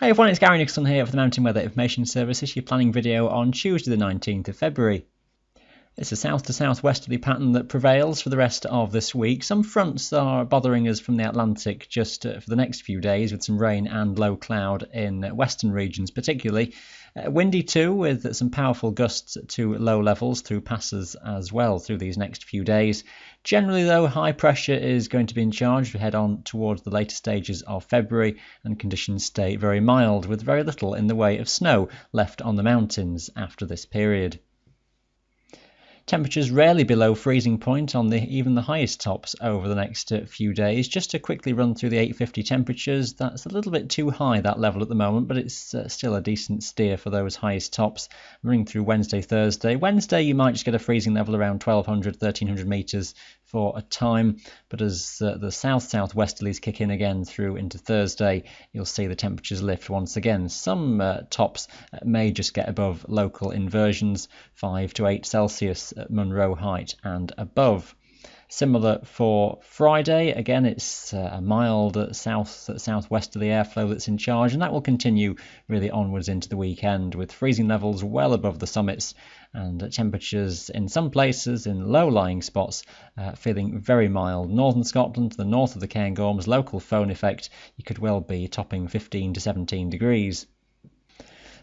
Hi everyone, it's Gary Nicholson here for the Mountain Weather Information Service. This is your planning video on Tuesday the 19th of February. It's a south to southwesterly pattern that prevails for the rest of this week. Some fronts are bothering us from the Atlantic just for the next few days, with some rain and low cloud in western regions particularly. Windy too, with some powerful gusts to low levels through passes as well through these next few days. Generally though, high pressure is going to be in charge. We head on towards the later stages of February and conditions stay very mild, with very little in the way of snow left on the mountains after this period. Temperatures rarely below freezing point on even the highest tops over the next few days. Just to quickly run through the 850 temperatures, that's a little bit too high, that level at the moment, but it's still a decent steer for those highest tops. Running through Wednesday, Thursday. Wednesday you might just get a freezing level around 1200, 1300 metres for a time, but as the south-southwesterlies kick in again through into Thursday, you'll see the temperatures lift once again. Some tops may just get above local inversions, 5 to 8 Celsius at Munro height and above. Similar for Friday. Again, it's a mild southwesterly airflow that's in charge, and that will continue really onwards into the weekend, with freezing levels well above the summits and temperatures in some places in low-lying spots feeling very mild. Northern Scotland to the north of the Cairngorms, local phone effect, you could well be topping 15 to 17 degrees.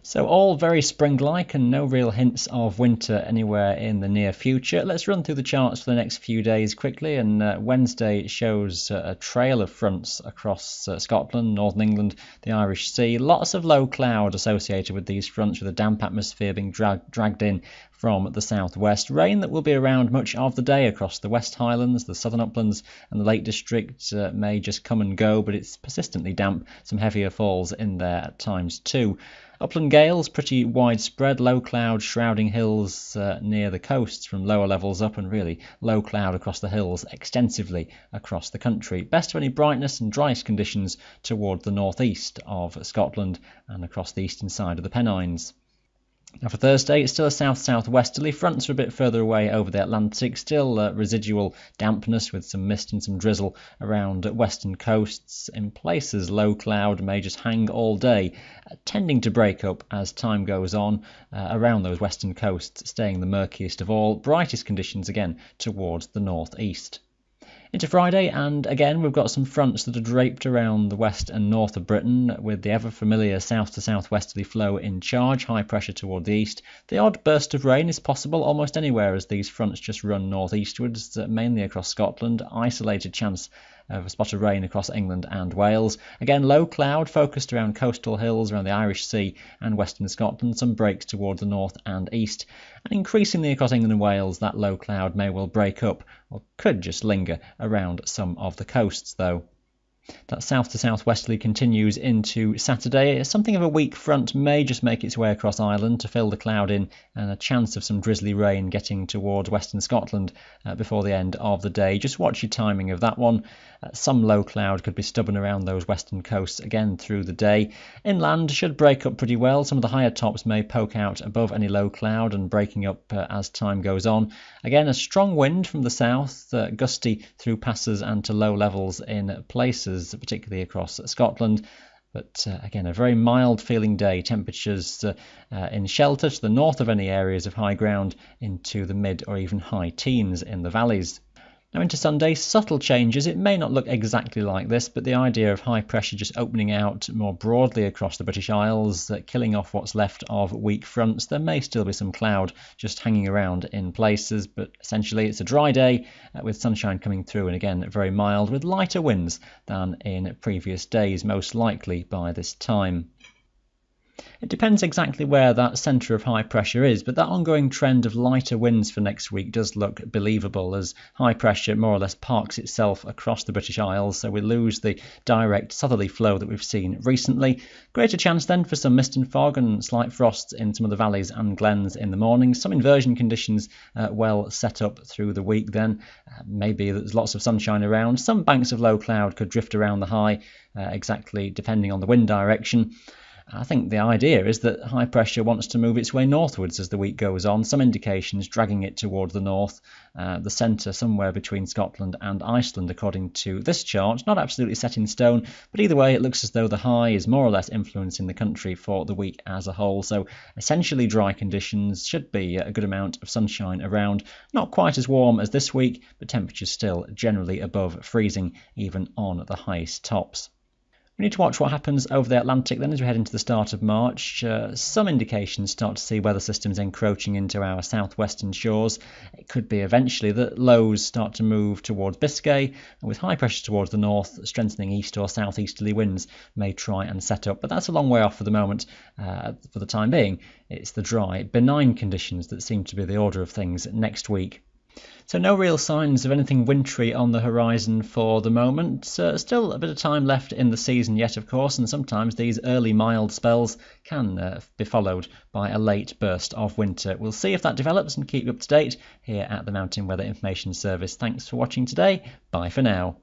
So all very spring-like and no real hints of winter anywhere in the near future. Let's run through the charts for the next few days quickly, and Wednesday shows a trail of fronts across Scotland, northern England, the Irish Sea. Lots of low cloud associated with these fronts, with a damp atmosphere being dragged in from the southwest. Rain that will be around much of the day across the West Highlands, the Southern Uplands and the Lake District may just come and go, but it's persistently damp. Some heavier falls in there at times too. Upland gales pretty widespread, low cloud shrouding hills near the coasts from lower levels up, and really low cloud across the hills extensively across the country. Best of any brightness and driest conditions toward the northeast of Scotland and across the eastern side of the Pennines. Now for Thursday, it's still a south-southwesterly. Fronts are a bit further away over the Atlantic. Still residual dampness with some mist and some drizzle around western coasts. In places, low cloud may just hang all day, tending to break up as time goes on around those western coasts, staying the murkiest of all. Brightest conditions again towards the northeast. Into Friday, and again we've got some fronts that are draped around the west and north of Britain, with the ever familiar south to southwesterly flow in charge, high pressure toward the east. The odd burst of rain is possible almost anywhere as these fronts just run northeastwards, mainly across Scotland. Isolated chance of a spot of rain across England and Wales. Again, low cloud focused around coastal hills around the Irish Sea and western Scotland. Some breaks toward the north and east. And increasingly across England and Wales, that low cloud may well break up, or could just linger around some of the coasts though. That south to southwesterly continues into Saturday. Something of a weak front may just make its way across Ireland to fill the cloud in, and a chance of some drizzly rain getting towards western Scotland before the end of the day. Just watch your timing of that one. Some low cloud could be stubborn around those western coasts again through the day. Inland should break up pretty well. Some of the higher tops may poke out above any low cloud and breaking up as time goes on. Again, a strong wind from the south, gusty through passes and to low levels in places, particularly across Scotland. But again, a very mild feeling day. Temperatures in shelter to the north of any areas of high ground into the mid or even high teens in the valleys. Now into Sunday, subtle changes. It may not look exactly like this, but the idea of high pressure just opening out more broadly across the British Isles, killing off what's left of weak fronts. There may still be some cloud just hanging around in places, but essentially it's a dry day with sunshine coming through, and again very mild with lighter winds than in previous days, most likely by this time. It depends exactly where that centre of high pressure is, but that ongoing trend of lighter winds for next week does look believable, as high pressure more or less parks itself across the British Isles, so we lose the direct southerly flow that we've seen recently. Greater chance then for some mist and fog and slight frosts in some of the valleys and glens in the morning. Some inversion conditions well set up through the week then. Maybe there's lots of sunshine around. Some banks of low cloud could drift around the high, exactly depending on the wind direction. I think the idea is that high pressure wants to move its way northwards as the week goes on, some indications dragging it towards the north, the centre somewhere between Scotland and Iceland according to this chart. Not absolutely set in stone, but either way it looks as though the high is more or less influencing the country for the week as a whole, so essentially dry conditions, should be a good amount of sunshine around, not quite as warm as this week, but temperatures still generally above freezing even on the highest tops. We need to watch what happens over the Atlantic then as we head into the start of March. Some indications start to see weather systems encroaching into our southwestern shores. It could be eventually that lows start to move towards Biscay, and with high pressure towards the north, strengthening east or southeasterly winds may try and set up. But that's a long way off for the moment. For the time being, it's the dry, benign conditions that seem to be the order of things next week. So no real signs of anything wintry on the horizon for the moment. Still a bit of time left in the season yet, of course, and sometimes these early mild spells can be followed by a late burst of winter. We'll see if that develops and keep you up to date here at the Mountain Weather Information Service. Thanks for watching today. Bye for now.